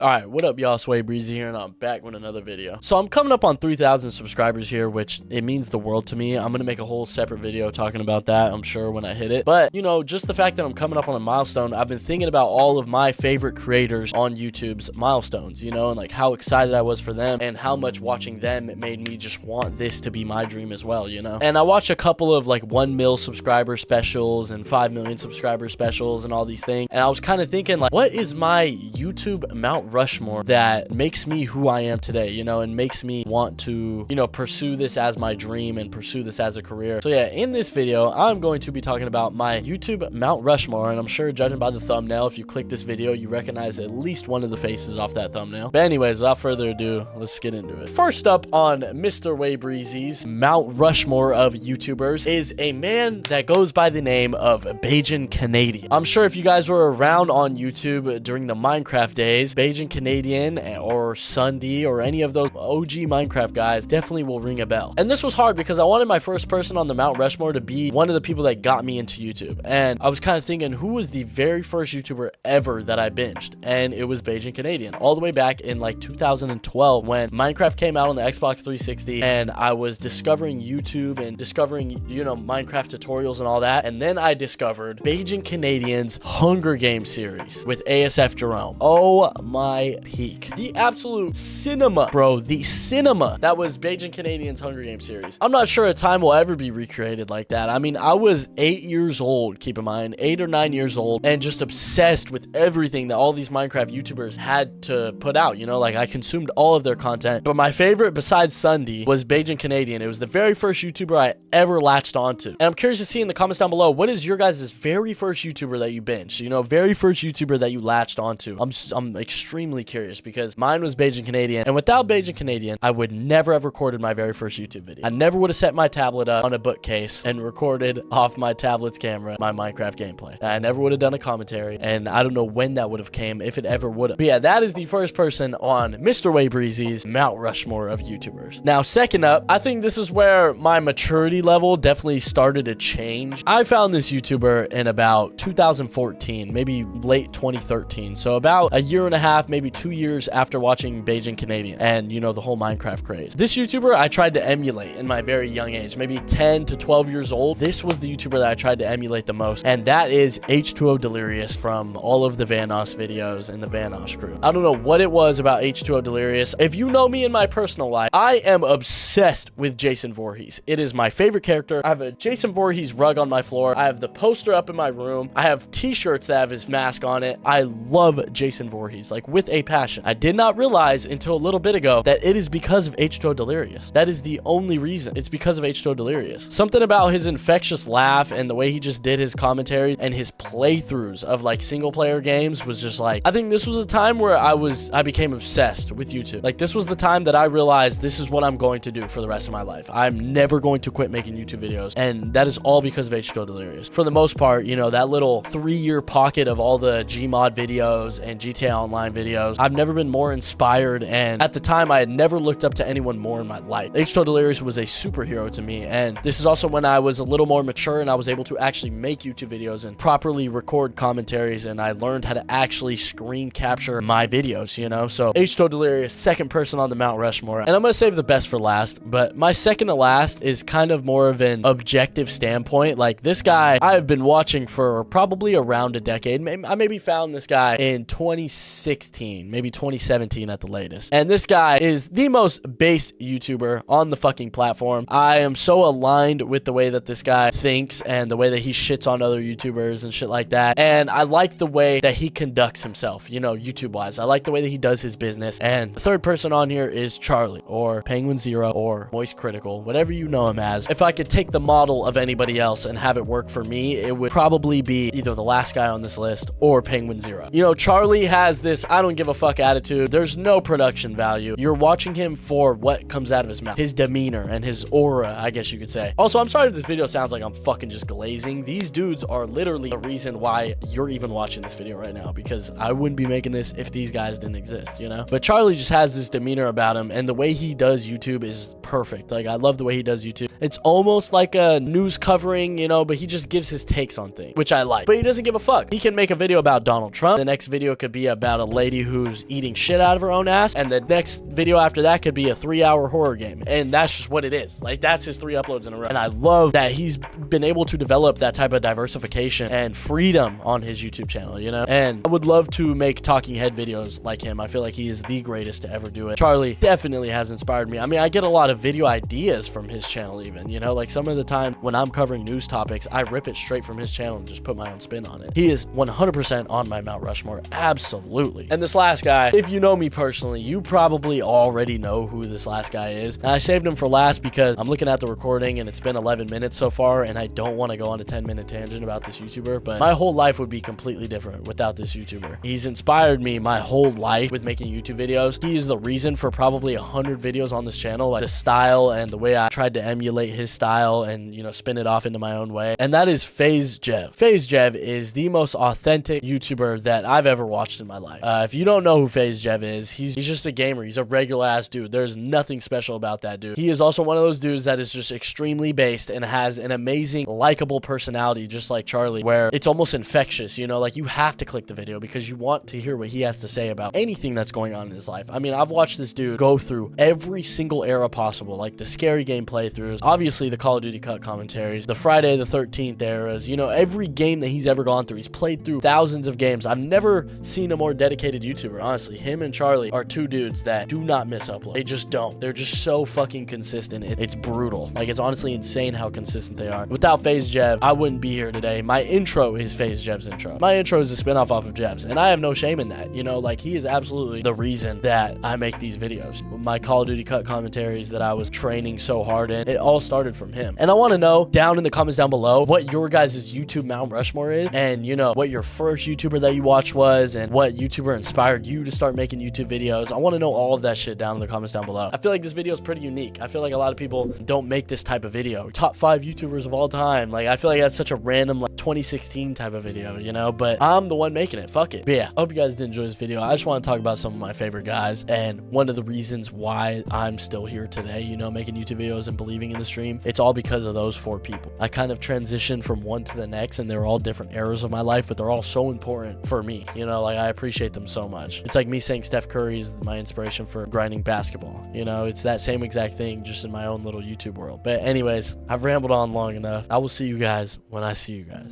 Alright, what up y'all, Sway Breezy here, and I'm back with another video. So I'm coming up on 3,000 subscribers here, which it means the world to me. I'm gonna make a whole separate video talking about that, I'm sure, when I hit it. But, you know, just the fact that I'm coming up on a milestone, I've been thinking about all of my favorite creators on YouTube's milestones, you know, and like how excited I was for them and how much watching them made me just want this to be my dream as well, you know. And I watched a couple of like 1 mil subscriber specials and 5 million subscriber specials and all these things, and I was kind of thinking like, what is my YouTube Mount Rushmore that makes me who I am today, you know, and makes me want to, you know, pursue this as my dream and pursue this as a career. So yeah, in this video, I'm going to be talking about my YouTube Mount Rushmore, and I'm sure judging by the thumbnail, if you click this video, you recognize at least one of the faces off that thumbnail. But anyways, without further ado, let's get into it. First up on Mr. Way Breezy's Mount Rushmore of YouTubers is a man that goes by the name of Bajan Canadian. I'm sure if you guys were around on YouTube during the Minecraft days, Bajan Canadian or Sunday or any of those OG Minecraft guys definitely will ring a bell. And this was hard because I wanted my first person on the Mount Rushmore to be one of the people that got me into YouTube. And I was kind of thinking, who was the very first YouTuber ever that I binged? And it was Bajan Canadian, all the way back in like 2012 when Minecraft came out on the Xbox 360, and I was discovering YouTube and discovering, you know, Minecraft tutorials and all that. And then I discovered Bajan Canadian's Hunger Games series with ASF Jerome. Oh my peak. The absolute cinema, bro. The cinema that was Bajan Canadian's Hunger Games series. I'm not sure a time will ever be recreated like that. I mean, I was 8 years old, keep in mind, 8 or 9 years old, and just obsessed with everything that all these Minecraft YouTubers had to put out, you know, like I consumed all of their content. But my favorite besides Sunday was Bajan Canadian. It was the very first YouTuber I ever latched onto. And I'm curious to see in the comments down below, what is your guys' very first YouTuber that you binged? You know, very first YouTuber that you latched onto. I'm extremely curious because mine was Bajan Canadian, and without Bajan Canadian, I would never have recorded my very first YouTube video. I never would have set my tablet up on a bookcase and recorded off my tablet's camera my Minecraft gameplay. I never would have done a commentary, and I don't know when that would have came, if it ever would have. But yeah, that is the first person on Mr. Way Breezy's Mount Rushmore of YouTubers. Now, second up, I think this is where my maturity level definitely started to change. I found this YouTuber in about 2014, maybe late 2013. So about a year and a half, maybe 2 years after watching Bajan Canadian and, you know, the whole Minecraft craze. This YouTuber I tried to emulate in my very young age, maybe 10 to 12 years old. This was the YouTuber that I tried to emulate the most, and that is H2O Delirious from all of the Vanoss videos and the Vanoss crew. I don't know what it was about H2O Delirious. If you know me in my personal life, I am obsessed with Jason Voorhees. It is my favorite character. I have a Jason Voorhees rug on my floor. I have the poster up in my room. I have t-shirts that have his mask on it. I love Jason Voorhees, like with a passion. I did not realize until a little bit ago that it is because of H2O Delirious. That is the only reason. It's because of H2O Delirious. Something about his infectious laugh and the way he just did his commentaries and his playthroughs of like single player games was just like, I think this was a time where I became obsessed with YouTube. Like this was the time that I realized this is what I'm going to do for the rest of my life. I'm never going to quit making YouTube videos, and that is all because of H2O Delirious. For the most part, you know, that little 3-year pocket of all the Gmod videos and GTA Online videos, I've never been more inspired, and at the time I had never looked up to anyone more in my life. H2O Delirious was a superhero to me, and this is also when I was a little more mature and I was able to actually make YouTube videos and properly record commentaries, and I learned how to actually screen capture my videos, you know. So H2O Delirious, second person on the Mount Rushmore. And I'm gonna save the best for last, but my second to last is kind of more of an objective standpoint. Like this guy I've been watching for probably around a decade. I maybe found this guy in 2016, maybe 2017 at the latest. And this guy is the most based YouTuber on the fucking platform. I am so aligned with the way that this guy thinks and the way that he shits on other YouTubers and shit like that. And I like the way that he conducts himself, you know, YouTube wise. I like the way that he does his business. And the third person on here is Charlie, or Penguin Zero, or Moist Critical, whatever you know him as. If I could take the model of anybody else and have it work for me, it would probably be either the last guy on this list or Penguin Zero. You know, Charlie has this I don't give a fuck attitude. There's no production value. You're watching him for what comes out of his mouth, his demeanor and his aura, I guess you could say. Also, I'm sorry if this video sounds like I'm fucking just glazing. These dudes are literally the reason why you're even watching this video right now, because I wouldn't be making this if these guys didn't exist, you know? But Charlie just has this demeanor about him, and the way he does YouTube is perfect. Like, I love the way he does YouTube. It's almost like a news covering, you know, but he just gives his takes on things, which I like. But he doesn't give a fuck. He can make a video about Donald Trump. The next video could be about a lady who's eating shit out of her own ass. And the next video after that could be a 3-hour horror game. And that's just what it is. Like, that's his 3 uploads in a row. And I love that he's been able to develop that type of diversification and freedom on his YouTube channel, you know? And I would love to make talking head videos like him. I feel like he is the greatest to ever do it. Charlie definitely has inspired me. I mean, I get a lot of video ideas from his channel even, you know? Like, some of the time when I'm covering news topics, I rip it straight from his channel and just put my own spin on it. He is 100% on my Mount Rushmore. Absolutely. And this last guy, if you know me personally, you probably already know who this last guy is. And I saved him for last because I'm looking at the recording and it's been 11 minutes so far, and I don't want to go on a 10-minute tangent about this YouTuber, but my whole life would be completely different without this YouTuber. He's inspired me my whole life with making YouTube videos. He is the reason for probably 100 videos on this channel, like the style and the way I tried to emulate his style and, you know, spin it off into my own way. And that is FaZe Jev. FaZe Jev is the most authentic YouTuber that I've ever watched in my life. If you don't know who FaZe Jev is, he's just a gamer. He's a regular ass dude. There's nothing special about that dude. He is also one of those dudes that is just extremely based and has an amazing, likable personality, just like Charlie, where it's almost infectious, you know, like you have to click the video because you want to hear what he has to say about anything that's going on in his life. I mean, I've watched this dude go through every single era possible, like the scary game playthroughs, obviously the Call of Duty cut commentaries, the Friday the 13th eras, you know, every game that he's ever gone through. He's played through thousands of games. I've never seen a more dedicated YouTuber, honestly. Him and Charlie are two dudes that do not miss upload. They just don't. They're just so fucking consistent. It's brutal. Like, it's honestly insane how consistent they are. Without FaZe Jev, I wouldn't be here today. My intro is FaZe Jev's intro. My intro is a spinoff off of Jev's, and I have no shame in that. You know, like, he is absolutely the reason that I make these videos. My Call of Duty cut commentaries that I was training so hard in, it all started from him. And I want to know down in the comments down below what your guys' YouTube Mount Rushmore is, and, you know, what your first YouTuber that you watched was, and what YouTuber inspired you to start making YouTube videos. I want to know all of that shit down in the comments down below. I feel like this video is pretty unique. I feel like a lot of people don't make this type of video. Top 5 YouTubers of all time. Like, I feel like that's such a random, like, 2016 type of video, you know, but I'm the one making it. Fuck it. But yeah, I hope you guys did enjoy this video. I just want to talk about some of my favorite guys, and one of the reasons why I'm still here today, you know, making YouTube videos and believing in the stream, it's all because of those 4 people. I kind of transitioned from one to the next, and they're all different eras of my life, but they're all so important for me, you know, like, I appreciate them so much. It's like me saying Steph Curry is my inspiration for grinding basketball, you know, it's that same exact thing, just in my own little YouTube world. But anyways, I've rambled on long enough. I will see you guys when I see you guys.